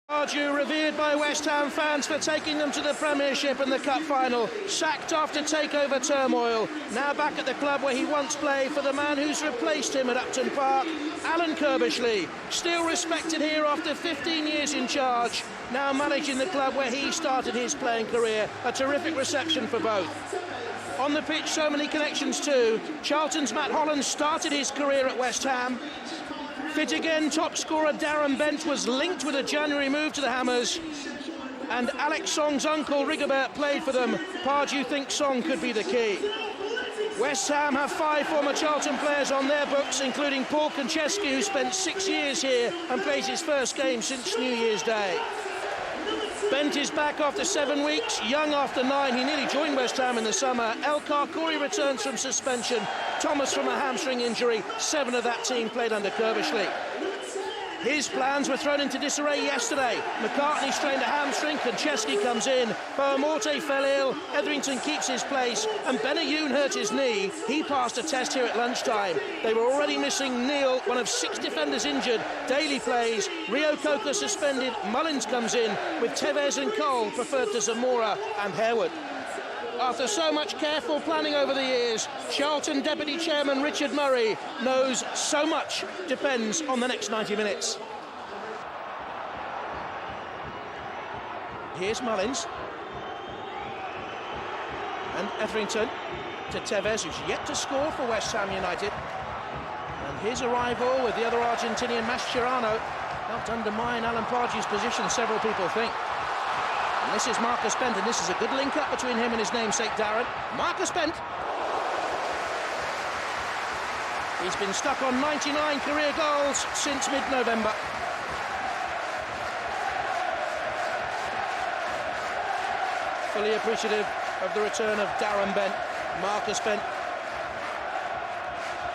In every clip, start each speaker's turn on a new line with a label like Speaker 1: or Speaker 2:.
Speaker 1: Pardew, revered by West Ham fans for taking them to the Premiership and the Cup final, sacked after takeover turmoil, now back at the club where he once played for the man who's replaced him at Upton Park, Alan Curbishley, still respected here after 15 years in charge, now managing the club where he started his playing career. A terrific reception for both. On the pitch, so many connections too. Charlton's Matt Holland started his career at West Ham. Fit again, top scorer D.Bent was linked with a January move to the Hammers. And Alex Song's uncle Rigobert played for them. Pardew thinks Song could be the key. West Ham have 5 former Charlton players on their books, including Paul Konchesky, who spent 6 years here and plays his first game since New Year's Day. Bent is back after 7 weeks, Young after 9. He nearly joined West Ham in the summer. El Karkouri returns from suspension. Thomas from a hamstring injury. 7 of that team played under Curbishley. His plans were thrown into disarray yesterday. McCartney strained a hamstring, Konchesky comes in, Boamorte fell ill, Etherington keeps his place, and Benayoun hurt his knee. He passed a test here at lunchtime. They were already missing Neil, one of 6 defenders injured. Daly plays, Rio Coker suspended, Mullins comes in, with Tevez and Cole preferred to Zamora and Harewood. After so much careful planning over the years, Charlton Deputy Chairman Richard Murray knows so much depends on the next 90 minutes. Here's Mullins. And Etherington to Tevez, who's yet to score for West Ham United. And his arrival with the other Argentinian, Mascherano, helped undermine Alan Pardew's position, several people think. And this is Marcus Bent, and this is a good link-up between him and his namesake Darren. Marcus Bent. He's been stuck on 99 career goals since mid-November. Fully appreciative of the return of Darren Bent. Marcus Bent,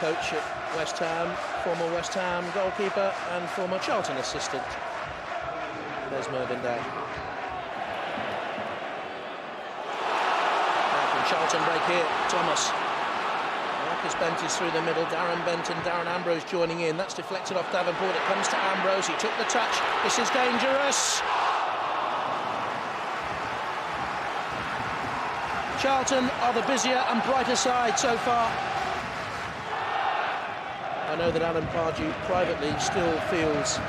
Speaker 1: coach at West Ham, former West Ham goalkeeper and former Charlton assistant. There's Mervyn Day. Charlton break here, Thomas. Marcus Bent is through the middle, Darren Bent and Darren Ambrose joining in. That's deflected off Davenport, it comes to Ambrose, he took the touch, this is dangerous. Charlton are the busier and brighter side so far. I know that Alan Pardew privately still feels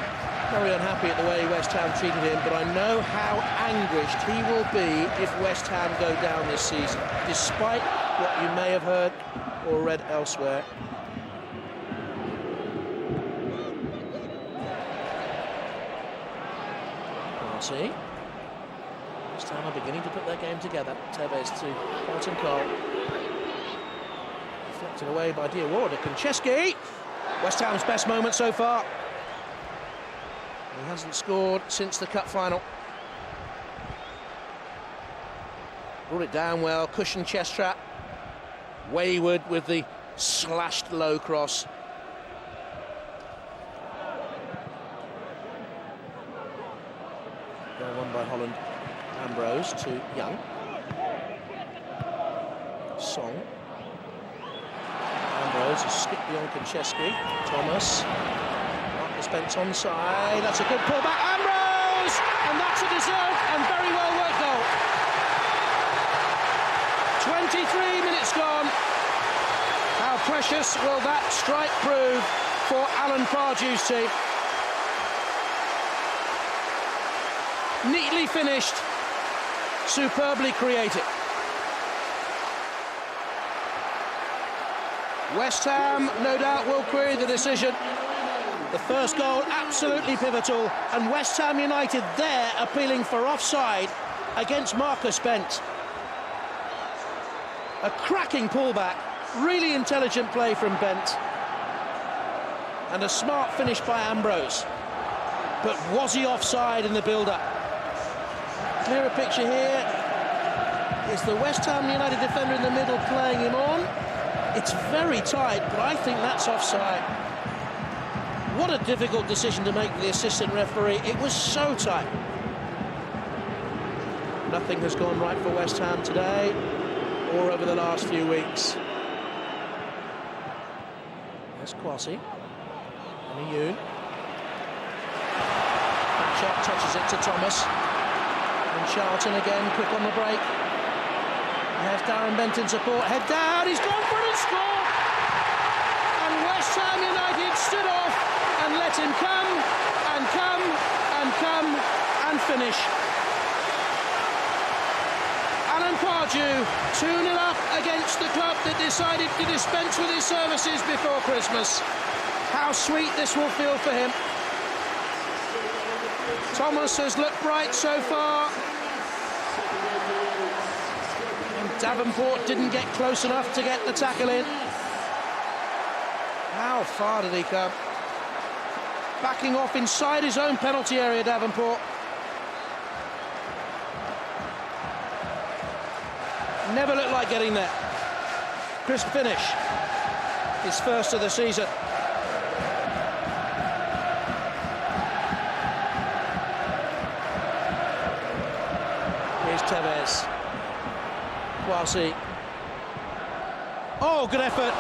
Speaker 1: very unhappy at the way West Ham treated him, but I know how anguished he will be if West Ham go down this season, despite what you may have heard or read elsewhere. See, West Ham are beginning to put their game together. Tevez to Charlton Cole. Deflected away by Diawara to Konchesky. West Ham's best moment so far. He hasn't scored since the cup final. Brought it down well, cushioned chest trap. Wayward with the slashed low cross. Well won by Holland. Ambrose to Young. Song. Ambrose has skipped beyond Konchesky. Thomas. Bent's onside, that's a good pullback, Ambrose! And that's a deserved and very well worked goal. 23 minutes gone. How precious will that strike prove for Alan Pardew's team? Neatly finished, superbly created. West Ham, no doubt, will query the decision. The first goal absolutely pivotal, and West Ham United there appealing for offside against Marcus Bent. A cracking pullback, really intelligent play from Bent, and a smart finish by Ambrose. But was he offside in the build-up? Clearer picture here is the West Ham United defender in the middle playing him on. It's very tight, but I think that's offside. What a difficult decision to make for the assistant referee. It was so tight. Nothing has gone right for West Ham today or over the last few weeks. There's Kwasi. Benayoun. shot, touches it to Thomas. And Charlton again, quick on the break. There's D.Bent in support, head down, he's gone for it and scored! And West Ham United stood off and let him come and come and come and finish. Alan Pardew, 2-0 up against the club that decided to dispense with his services before Christmas. How sweet this will feel for him. Thomas has looked bright so far. And Davenport didn't get close enough to get the tackle in. How far did he come? Backing off inside his own penalty area, Davenport. Never looked like getting there. Crisp finish. His first of the season. Here's Tevez. Kwasi. Oh, good effort.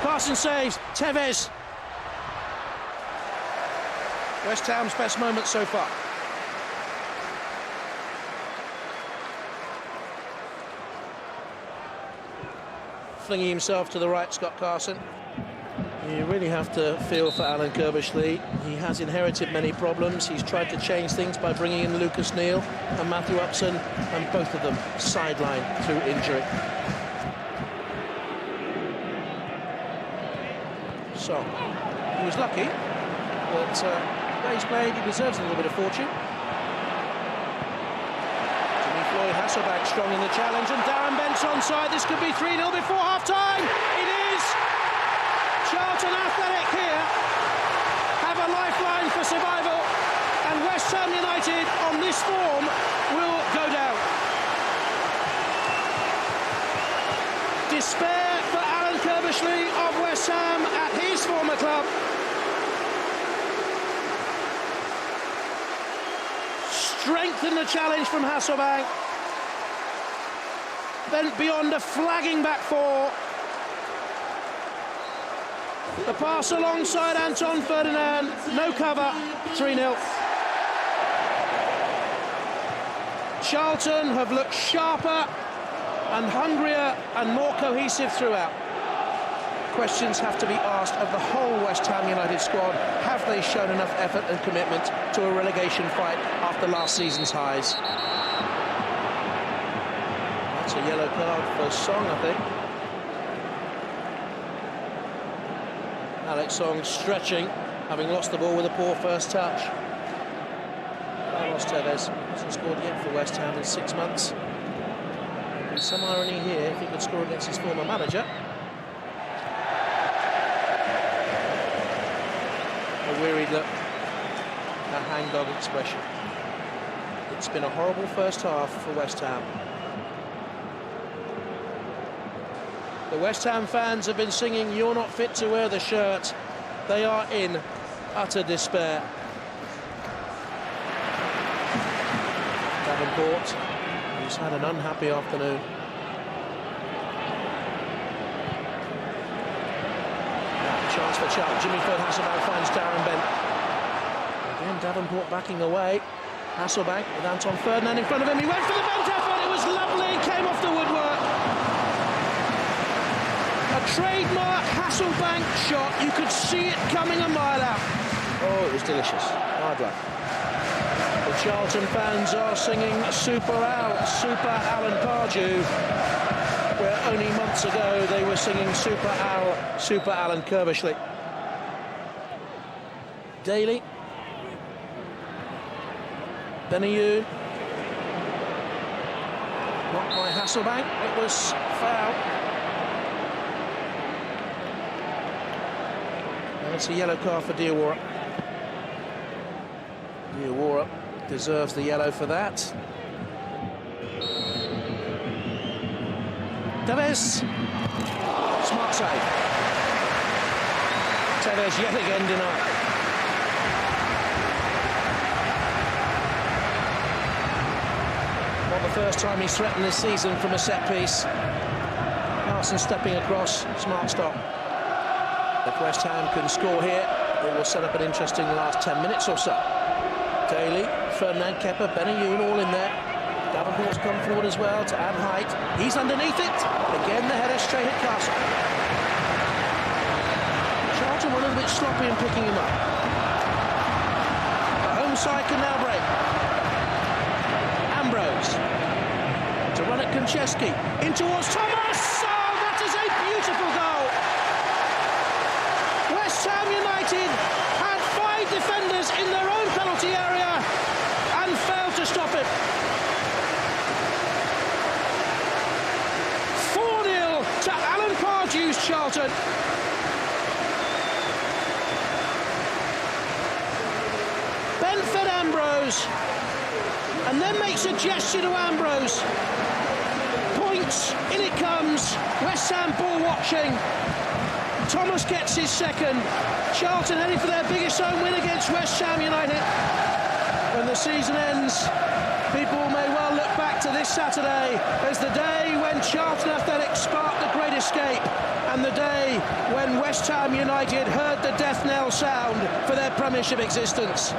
Speaker 1: Carson saves. Tevez. West Ham's best moment so far. Flinging himself to the right, Scott Carson. You really have to feel for Alan Curbishley. He has inherited many problems. He's tried to change things by bringing in Lucas Neal and Matthew Upson, and both of them sidelined through injury. So, he was lucky, but the way he's played, he deserves a little bit of fortune. Hasselbank strong in the challenge, and D.Bent's onside. This could be 3-0 before half-time. It is! Charlton Athletic here have a lifeline for survival, and West Ham United on this form will go down. Despair for Alan Curbishley of West Ham at his former club. Strength in the challenge from Hasselbank. Bent beyond a flagging back four. The pass alongside Anton Ferdinand. No cover. 3-0. Charlton have looked sharper and hungrier and more cohesive throughout. Questions have to be asked of the whole West Ham United squad. Have they shown enough effort and commitment to a relegation fight after last season's highs? That's a yellow card for Song, I think. Alex Song stretching, having lost the ball with a poor first touch. Carlos Tevez hasn't scored yet for West Ham in 6 months. There'd be some irony here if he could score against his former manager. A wearied look, a hangdog expression. It's been a horrible first half for West Ham. The West Ham fans have been singing "You're not fit to wear the shirt." They are in utter despair. Davenport, who's had an unhappy afternoon. Chance for Charlton. Jimmy Ferd Hasselbank finds D.Bent. Again, Davenport backing away. Hasselbank with Anton Ferdinand in front of him. He went for the Bent effort. It was lovely. Came off the woodwork. A trademark Hasselbank shot. You could see it coming a mile out. Oh, it was delicious. Hard luck. The Charlton fans are singing Super Al, Super Alan Pardew, where only months ago they were singing Super Al, Super Alan Curbishley. Daly. Benayoun. Not by Hasselbank, it was foul. And it's a yellow card for Diawara. Diawara deserves the yellow for that. Tevez. Smart save. Tevez yet again denied. Not the first time he's threatened this season from a set piece. Carson stepping across, smart stop. If West Ham can score here, it will set up an interesting last 10 minutes or so. Daly. Ferdinand Kepa, Benayoun all in there. Davenport's come forward as well to add height. He's underneath it. Again, the header straight at Castle. Charlton were a little bit sloppy in picking him up. The home side can now break. Ambrose to run at Konchesky. In towards Thomas. Oh, that is a beautiful goal. West Ham United had 5 defenders in their own penalty area and failed to stop it. 4-0 to Alan Pardew's Charlton. Bent fed Ambrose and then makes a gesture to Ambrose. Points, in it comes. West Ham ball watching. Thomas gets his second. Charlton heading for their biggest home win against West Ham United. When the season ends, people may well look back to this Saturday as the day when Charlton Athletic sparked the Great Escape and the day when West Ham United heard the death knell sound for their Premiership existence.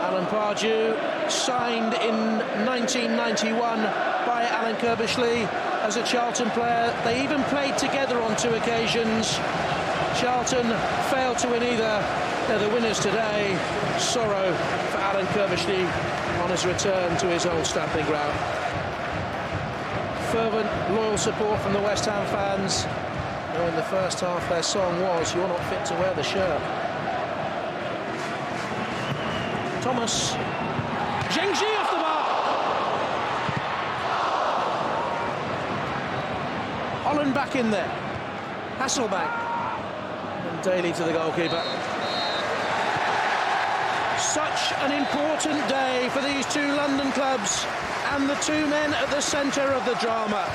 Speaker 1: Alan Pardew, signed in 1991 by Alan Kirbishley as a Charlton player. They even played together on 2 occasions. Charlton failed to win either. They're the winners today. Sorrow for Alan Kirbishley on his return to his old stamping ground. Fervent, loyal support from the West Ham fans. Though in the first half their song was "You're not fit to wear the shirt." Thomas. Zhengzhi off the bar. Holland back in there. Hasselbank. And Daly to the goalkeeper. Such an important day for these 2 London clubs and the 2 men at the centre of the drama.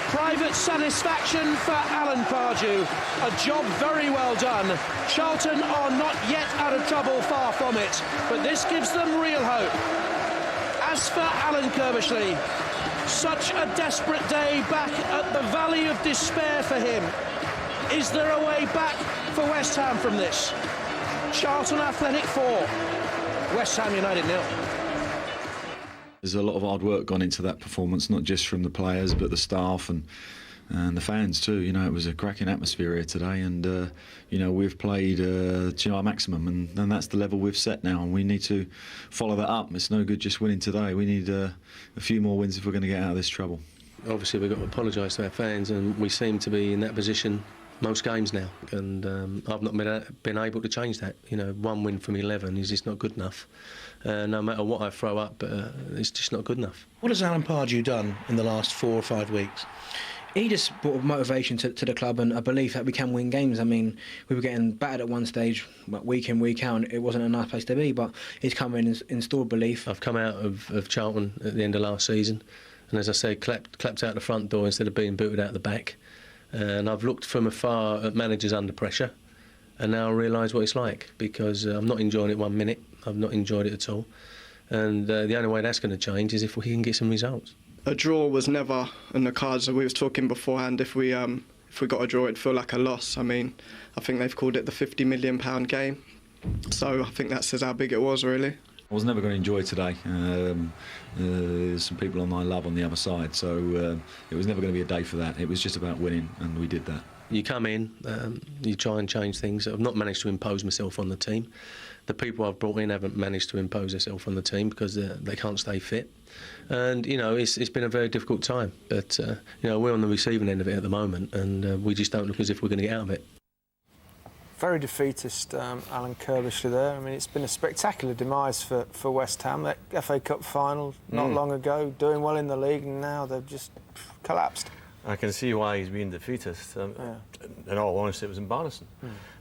Speaker 1: Private satisfaction for Alan Pardew. A job very well done. Charlton are not yet out of trouble, far from it, but this gives them real hope. As for Alan Kirbishley, such a desperate day back at the Valley of Despair for him. Is there a way back for West Ham from this? Charlton Athletic 4, West Ham United 0.
Speaker 2: There's a lot of hard work gone into that performance, not just from the players, but the staff and the fans too. You know, it was a cracking atmosphere here today, and you know, we've played to our maximum, and that's the level we've set now, and we need to follow that up. It's no good just winning today. We need a few more wins if we're going to get out of this trouble.
Speaker 3: Obviously, we've got to apologise to our fans, and we seem to be in that position most games now, and I've not been able to change that. You know, 1 win from 11 is just not good enough. No matter what I throw up, it's just not good enough.
Speaker 1: What has Alan Pardew done in the last 4 or 5 weeks?
Speaker 4: He just brought motivation to the club and a belief that we can win games. I mean, we were getting battered at one stage, week in, week out, and it wasn't a nice place to be, but he's come in and installed belief.
Speaker 3: I've come out of Charlton at the end of last season, and as I said, clapped out the front door instead of being booted out the back. And I've looked from afar at managers under pressure, and now I realise what it's like, because I'm not enjoying it 1 minute. I've not enjoyed it at all. And the only way that's going to change is if we can get some results.
Speaker 5: A draw was never in the cards. We was talking beforehand, if we got a draw, it'd feel like a loss. I mean, I think they've called it the £50 million game. So I think that says how big it was, really.
Speaker 2: I was never going to enjoy today. There's some people I love on the other side, so it was never going to be a day for that. It was just about winning, and we did that.
Speaker 3: You come in, you try and change things. I've not managed to impose myself on the team. The people I've brought in haven't managed to impose themselves on the team because they can't stay fit. And, you know, it's been a very difficult time. But, you know, we're on the receiving end of it at the moment, and we just don't look as if we're going to get out of it.
Speaker 6: Very defeatist, Alan Kirbishley there. I mean, it's been a spectacular demise for West Ham. That FA Cup final not long ago, doing well in the league, and now they've just collapsed.
Speaker 7: I can see why he's being defeatist. In all honesty, it was embarrassing.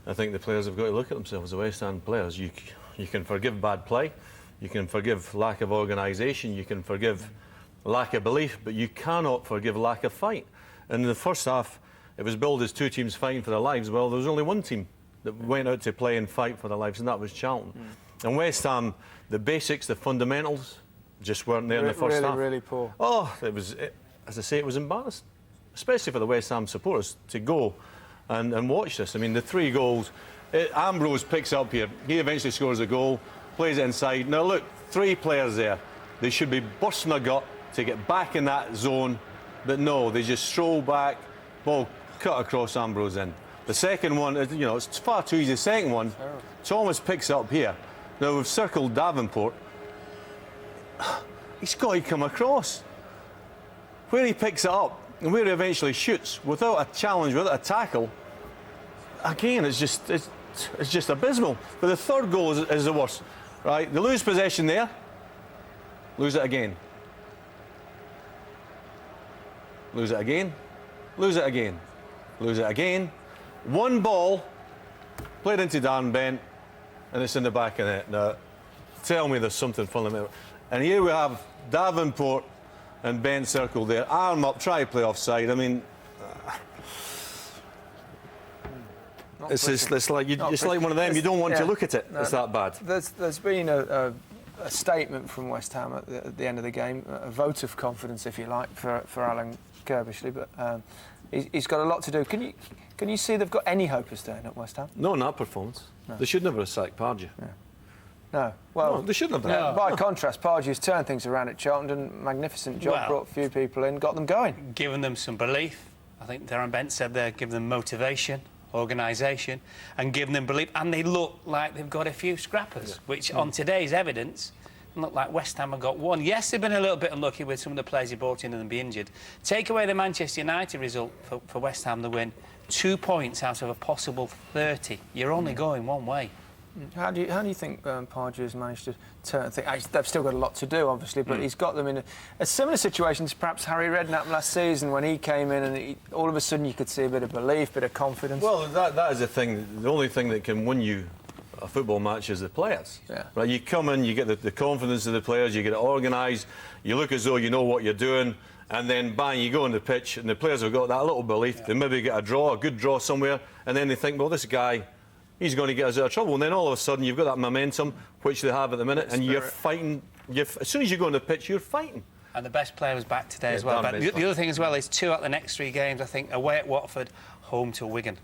Speaker 7: I think the players have got to look at themselves, the West Ham players. You can forgive bad play, you can forgive lack of organisation, you can forgive lack of belief, but you cannot forgive lack of fight. And in the first half, it was billed as 2 teams fighting for their lives. Well, there was only 1 team that went out to play and fight for their lives, and that was Charlton. And West Ham, the basics, the fundamentals, just weren't there in the first half.
Speaker 6: Really poor.
Speaker 7: Oh, as I say, it was embarrassing, especially for the West Ham supporters to go and watch this. I mean, the 3 goals, Ambrose picks up here. He eventually scores a goal. plays it inside. Now look, 3 players there. They should be bursting their gut to get back in that zone, but no, they just stroll back, ball cut across Ambrose in. The second one, you know, it's far too easy. The second one, Thomas picks it up here. Now we've circled Davenport. He's got to come across. Where he picks it up and where he eventually shoots, without a challenge, without a tackle, again, it's just abysmal. But the third goal is the worst, right? They lose possession there, lose it again. Lose it again, lose it again, lose it again. One ball, played into D.Bent, and it's in the back of the net. Now, tell me there's something fundamental. And here we have Davenport and Bent circled there, arm up, try to play offside. I mean, it's like one of them. You don't want to look at it. No, it's that bad.
Speaker 6: There's been a statement from West Ham at the end of the game, a vote of confidence, if you like, for Alan Kirbishley, but he's got a lot to do. Can you see they've got any hope of staying at West Ham?
Speaker 7: No, not performance. No. They should never have sacked Pardew.
Speaker 6: Yeah. No, well,
Speaker 7: no, they shouldn't have done.
Speaker 6: No. By contrast, Pardew's turned things around at Charlton, done magnificent job, brought a few people in, got them going.
Speaker 8: Given them some belief. I think D.Bent said they're giving them motivation, organisation, and giving them belief. And they look like they've got a few scrappers, which on today's evidence look like West Ham have got one. Yes, they've been a little bit unlucky with some of the players he brought in and be injured. Take away the Manchester United result for West Ham, the win, 2 points out of a possible 30. You're only going one way.
Speaker 6: How do you think Pardew has managed to turn things? They've still got a lot to do, obviously, but he's got them in a similar situation to perhaps Harry Redknapp last season when he came in and all of a sudden you could see a bit of belief, bit of confidence.
Speaker 7: Well, that is the thing. The only thing that can win you a football match is the players.
Speaker 6: Yeah.
Speaker 7: Right? You come in, you get the confidence of the players, you get it organised, you look as though you know what you're doing, and then bang, you go on the pitch, and the players have got that little belief. Yeah. They maybe get a good draw somewhere, and then they think, well, this guy, he's going to get us out of trouble. And then all of a sudden, you've got that momentum, which they have at the minute, and you're fighting. As soon as you go on the pitch, you're fighting.
Speaker 8: And the best player was back today as well. But the other thing as well is 2 out of the next 3 games, I think, away at Watford, home to Wigan.